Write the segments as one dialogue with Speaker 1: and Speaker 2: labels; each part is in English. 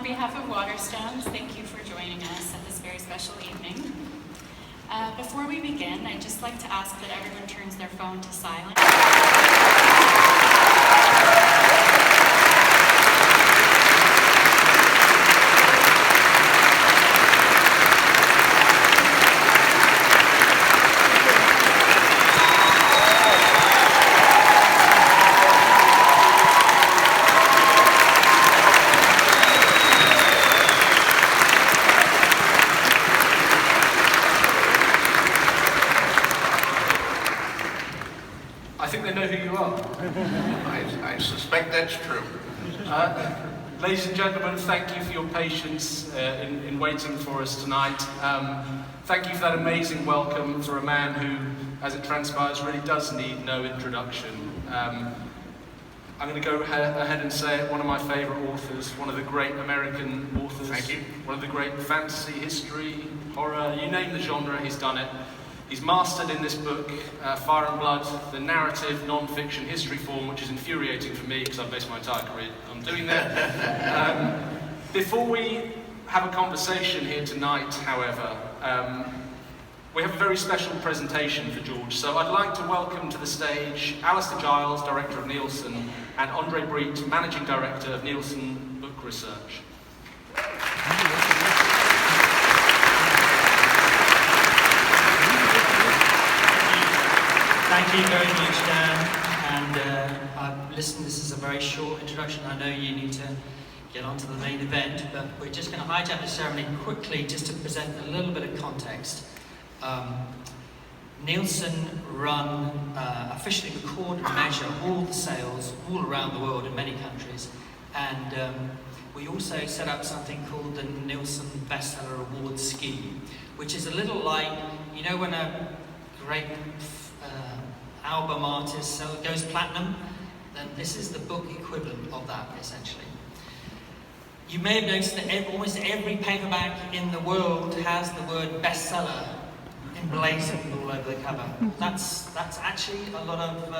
Speaker 1: behalf of Waterstones, thank you for joining us at this very special evening. Before we begin, I'd just like to ask that everyone turns their phone to silent.
Speaker 2: I think they know who you are.
Speaker 3: I suspect that's true.
Speaker 2: Ladies and gentlemen, thank you for your patience in waiting for us tonight. Thank you for that amazing welcome for a man who, as it transpires, really does need no introduction. I'm going to go ahead and say it, one of my favourite authors, one of the great American authors.
Speaker 3: Thank you.
Speaker 2: One of the great fantasy, history, horror, you name the genre, he's done it. He's mastered in this book, Fire and Blood, the narrative, non-fiction history form, which is infuriating for me because I've based my entire career on doing that. Before we have a conversation here tonight, however, we have a very special presentation for George. So I'd like to welcome to the stage Alistair Giles, Director of Nielsen, and Andre Breet, Managing Director of Nielsen Book Research.
Speaker 4: Thank you very much, Dan. And listen, this is a very short introduction. I know you need to get on to the main event, but we're just going to hijack the ceremony quickly just to present a little bit of context. Nielsen officially record and measure all the sales all around the world in many countries. And we also set up something called the Nielsen Bestseller Award Scheme, which is a little like, you know, when a great album artist goes platinum, then this is the book equivalent of that, essentially. You may have noticed that almost every paperback in the world has the word bestseller emblazoned all over the cover. That's actually a lot of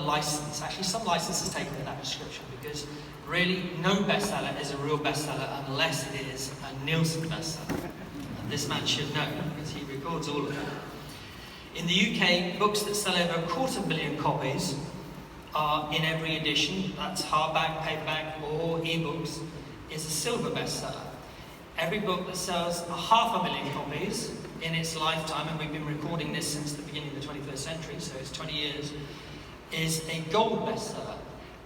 Speaker 4: license. Actually, some license is taken with that description, because really no bestseller is a real bestseller unless it is a Nielsen bestseller. And this man should know, because he records all of them. In the UK, books that sell over 250,000 copies are in every edition, that's hardback, paperback, or ebooks, is a silver bestseller. Every book that sells 500,000 copies in its lifetime, and we've been recording this since the beginning of the 21st century, so it's 20 years, is a gold bestseller.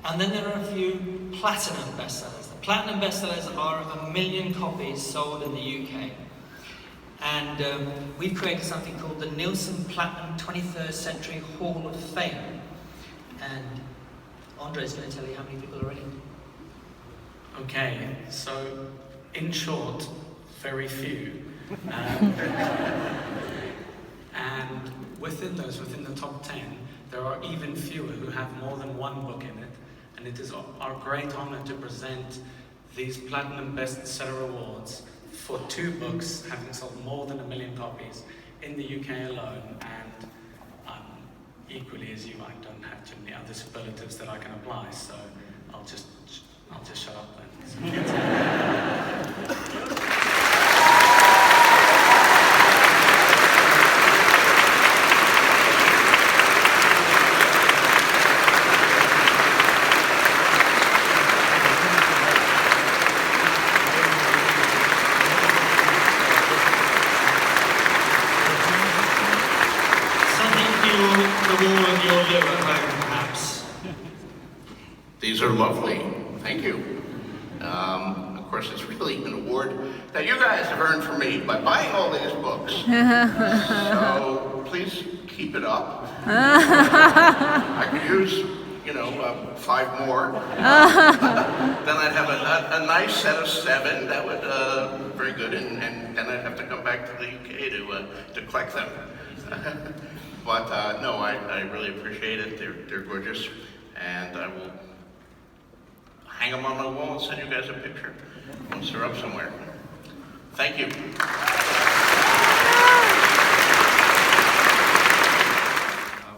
Speaker 4: And then there are a few platinum bestsellers. The platinum bestsellers are 1 million copies sold in the UK. And we've created something called the Nielsen Platinum 21st Century Hall of Fame. And Andre's going to tell you how many people are in it.
Speaker 5: Okay, so in short, very few. And within the top 10, there are even fewer who have more than one book in it. And it is our great honor to present these Platinum Bestseller Awards for 2 books having sold more than 1 million copies in the UK alone. And equally as you, I don't have too many other superlatives that I can apply, so I'll just shut up then.
Speaker 3: These are lovely. Thank you. Of course, it's really an award that you guys have earned for me by buying all these books. So please keep it up. I could use, 5 more. Then I'd have a nice set of 7. That would very good, and then I'd have to come back to the UK to collect them. But no, I really appreciate it. They're gorgeous, and I will hang them on my wall and send you guys a picture once they're up somewhere. Thank you.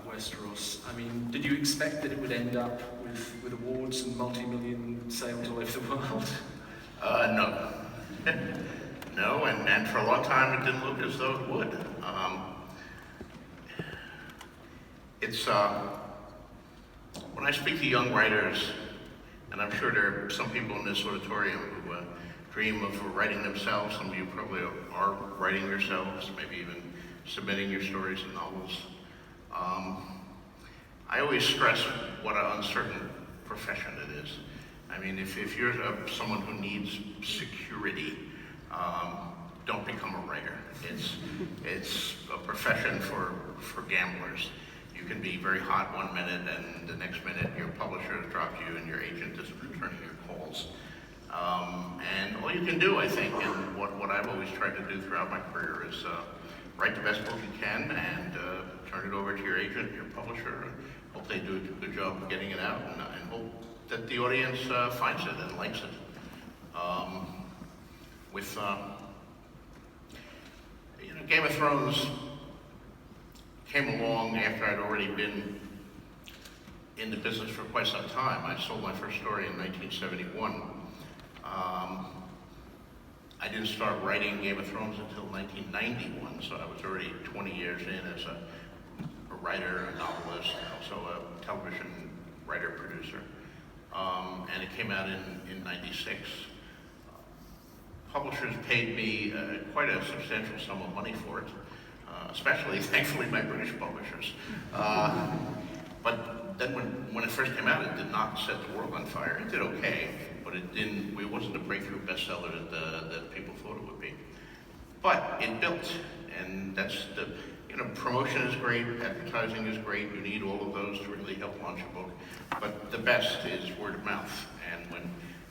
Speaker 2: Westeros. I mean, Did you expect that it would end up with awards and multi-million sales all over the world?
Speaker 3: No. No, and for a long time it didn't look as though it would. When I speak to young writers, and I'm sure there are some people in this auditorium who dream of writing themselves. Some of you probably are writing yourselves, maybe even submitting your stories and novels. I always stress what an uncertain profession it is. I mean, if you're someone who needs security, don't become a writer. It's a profession for gamblers. You can be very hot one minute, and the next minute your publisher has dropped you and your agent isn't returning your calls. And all you can do, I think, and what I've always tried to do throughout my career is write the best book you can and turn it over to your agent, your publisher, and hope they do a good job of getting it out, and hope that the audience finds it and likes it. Game of Thrones came along after I'd already been in the business for quite some time. I sold my first story in 1971. I didn't start writing Game of Thrones until 1991, so I was already 20 years in as a writer, a novelist, and also a television writer-producer. And it came out in 96. Publishers paid me quite a substantial sum of money for it, especially, thankfully, my British publishers. But then when it first came out, it did not set the world on fire. It did okay, but it wasn't the breakthrough bestseller that people thought it would be. But it built, and that's promotion is great, advertising is great, you need all of those to really help launch a book. But the best is word of mouth, and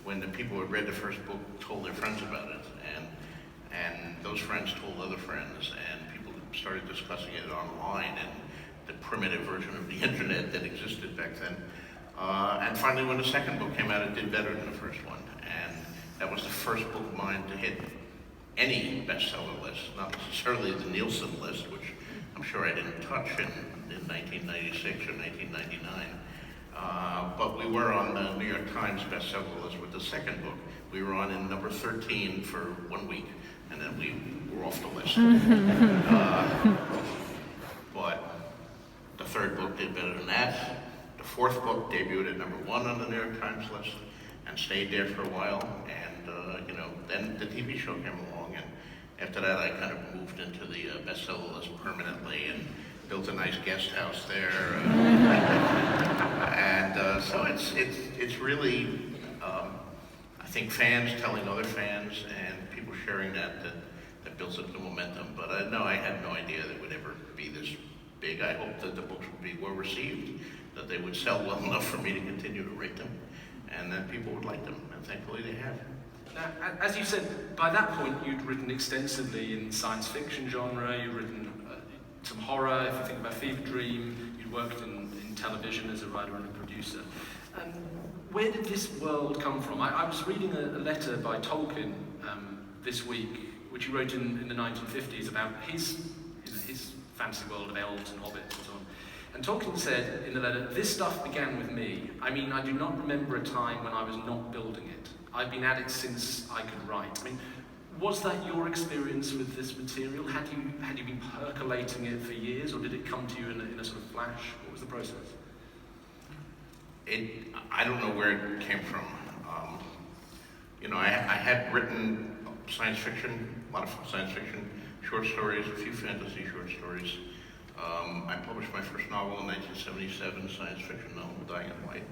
Speaker 3: when the people who had read the first book told their friends about it, and those friends told other friends, and people started discussing it online and the primitive version of the internet that existed back then. And finally, when the second book came out, it did better than the first one. And that was the first book of mine to hit any bestseller list, not necessarily the Nielsen list, which I'm sure I didn't touch in 1996 or 1999. But we were on the New York Times bestseller list with the second book. We were on in number 13 for 1 week, and then we were off the list. But the third book did better than that. The fourth book debuted at number 1 on the New York Times list and stayed there for a while. And then the TV show came along, and after that I kind of moved into the bestseller list permanently and built a nice guest house there. And so it's really, I think, fans telling other fans and people sharing that builds up the momentum. But no, I had no idea that it would ever be this big. I hope that the books would be well received, that they would sell well enough for me to continue to rate them, and that people would like them, and thankfully they have.
Speaker 2: Now, as you said, by that point you'd written extensively in science fiction genre, you'd written some horror. If you think about Fever Dream, you'd worked in television as a writer and a producer. Where did this world come from? I was reading a letter by Tolkien this week, which he wrote in the 1950s about his fantasy world of elves and hobbits and so on. And Tolkien said in the letter, "This stuff began with me. I mean, I do not remember a time when I was not building it. I've been at it since I could write." I mean, was that your experience with this material? Had you been percolating it for years, or did it come to you in a sort of flash? What was the process?
Speaker 3: I don't know where it came from. I had written science fiction, a lot of science fiction, short stories, a few fantasy short stories. I published my first novel in 1977, science fiction novel, Dying in White.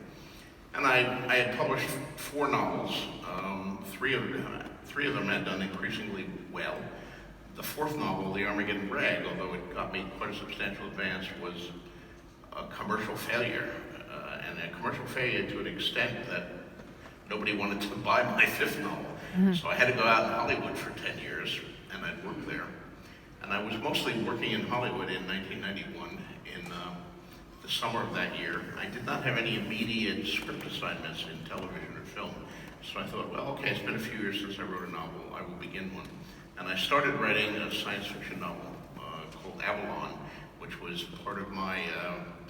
Speaker 3: And I had published 4 novels. Three of them had done increasingly well. The 4th novel, The Armageddon Rag, although it got me quite a substantial advance, was a commercial failure. And a commercial failure to an extent that nobody wanted to buy my 5th novel. So I had to go out in Hollywood for 10 years, and I'd worked there. And I was mostly working in Hollywood in 1991, in the summer of that year. I did not have any immediate script assignments in television or film. So I thought, well, okay, it's been a few years since I wrote a novel, I will begin one. And I started writing a science fiction novel called Avalon, which was part of my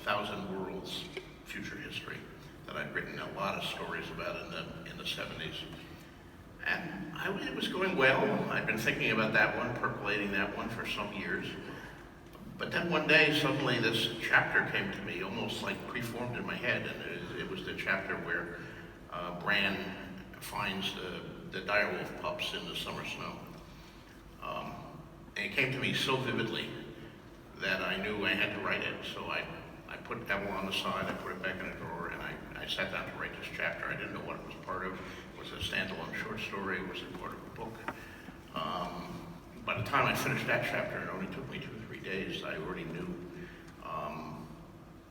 Speaker 3: Thousand Worlds future history that I'd written a lot of stories about in the 70s. And it was going well. I'd been thinking about that one, percolating that one for some years. But then one day, suddenly this chapter came to me, almost like preformed in my head, and it was the chapter where Bran finds the direwolf pups in the summer snow. And it came to me so vividly that I knew I had to write it. So I put Avalon aside, I put it back in a drawer, and I sat down to write this chapter. I didn't know what it was part of. Was it a standalone short story? Was it part of a book? By the time I finished that chapter, it only took me 2 or 3 days. I already knew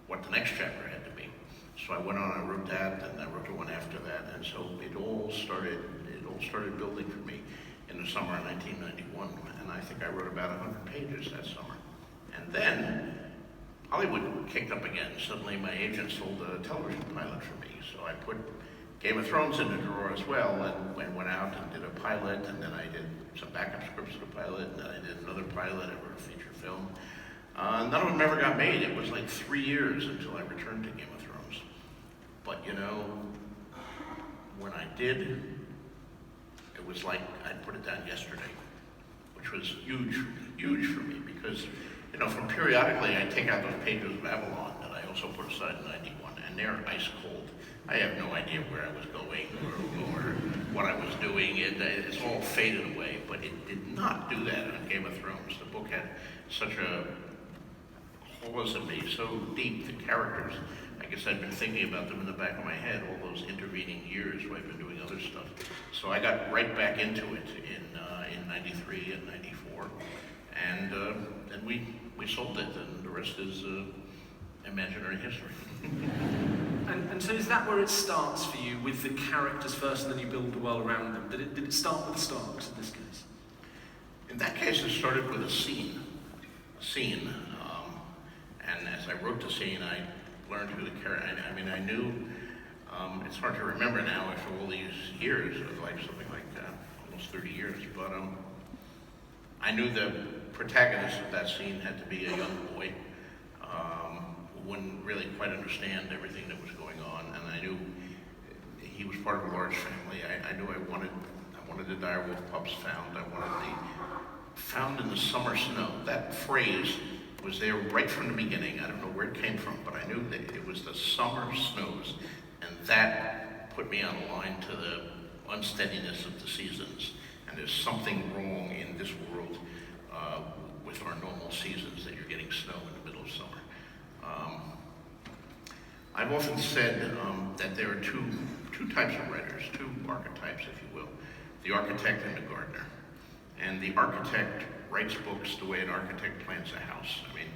Speaker 3: what the next chapter had to be. So I went on, I wrote that, and I wrote the one after that, and so it all started building for me in the summer of 1991, and I think I wrote about 100 pages that summer. And then Hollywood kicked up again. Suddenly my agent sold a television pilot for me, so I put Game of Thrones in the drawer as well, and went out and did a pilot, and then I did some backup scripts of the pilot, and then I did another pilot, I wrote a feature film. None of them ever got made. It was like 3 years until I returned to Game of Thrones. But you know, when I did, it was like I'd put it down yesterday, which was huge for me, because, you know, from periodically I take out those pages of Avalon that I also put aside in 91, and they're ice cold. I have no idea where I was going or what I was doing. It's all faded away, but it did not do that on Game of Thrones. The book had such a pause in me, so deep, the characters. I guess I'd been thinking about them in the back of my head all those intervening years where I've been doing other stuff. So I got right back into it in 93 and 94, and then we sold it, and the rest is imaginary history.
Speaker 2: And so is that where it starts for you, with the characters first, and then you build the world around them? Did it start with the Starks in this case?
Speaker 3: In that case, it started with a scene. And as I wrote the scene, I learned who the character. I mean, I knew. It's hard to remember now after all these years, it was like something like almost 30 years. But I knew the protagonist of that scene had to be a young boy who wouldn't really quite understand everything that was going on, and I knew he was part of a large family. I knew I wanted the direwolf pups found. I wanted found in the summer snow. That phrase was there right from the beginning. I don't know where it came from, but I knew that it was the summer snows, and that put me on the line to the unsteadiness of the seasons. And there's something wrong in this world with our normal seasons, that you're getting snow in the middle of summer. I've often said that there are two types of writers, two archetypes, if you will, the architect and the gardener. And the architect writes books the way an architect plans a house. I mean,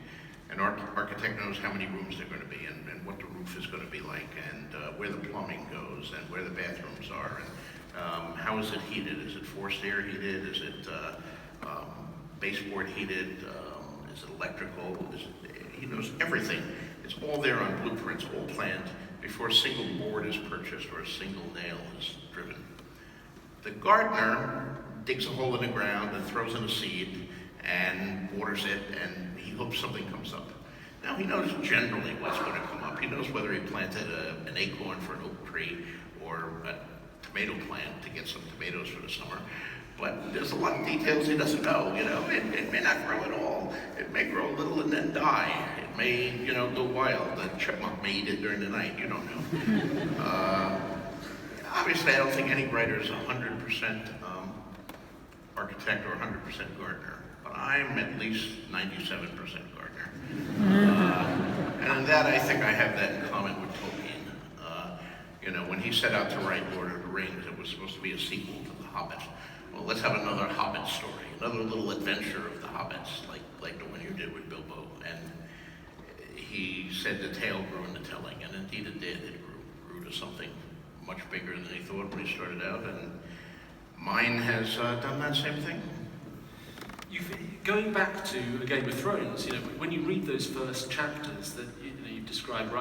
Speaker 3: an architect knows how many rooms they're going to be and what the roof is going to be like, and where the plumbing goes, and where the bathrooms are, and how is it heated? Is it forced air heated? Is it baseboard heated? Is it electrical? He knows everything. It's all there on blueprints, all planned before a single board is purchased or a single nail is driven. The gardener digs a hole in the ground and throws in a seed and waters it, and he hopes something comes up. Now, he knows generally what's going to come up. He knows whether he planted an acorn for an oak tree or a tomato plant to get some tomatoes for the summer. But there's a lot of details he doesn't know, you know. It may not grow at all. It may grow a little and then die. It may, you know, go wild. The chipmunk may eat it during the night. You don't know. Obviously, I don't think any writer is 100% architect or 100% gardener, but I'm at least 97% gardener. And in that, I think I have that in common with Tolkien. You know, when he set out to write Lord of the Rings, it was supposed to be a sequel to The Hobbit. Well, let's have another Hobbit story, another little adventure of the Hobbits, like the one you did with Bilbo. And he said the tale grew in the telling, and indeed it did. It grew to something much bigger than he thought when he started out, and mine has done that same thing.
Speaker 2: Going back to Game of Thrones, you know, when you read those first chapters that you've described right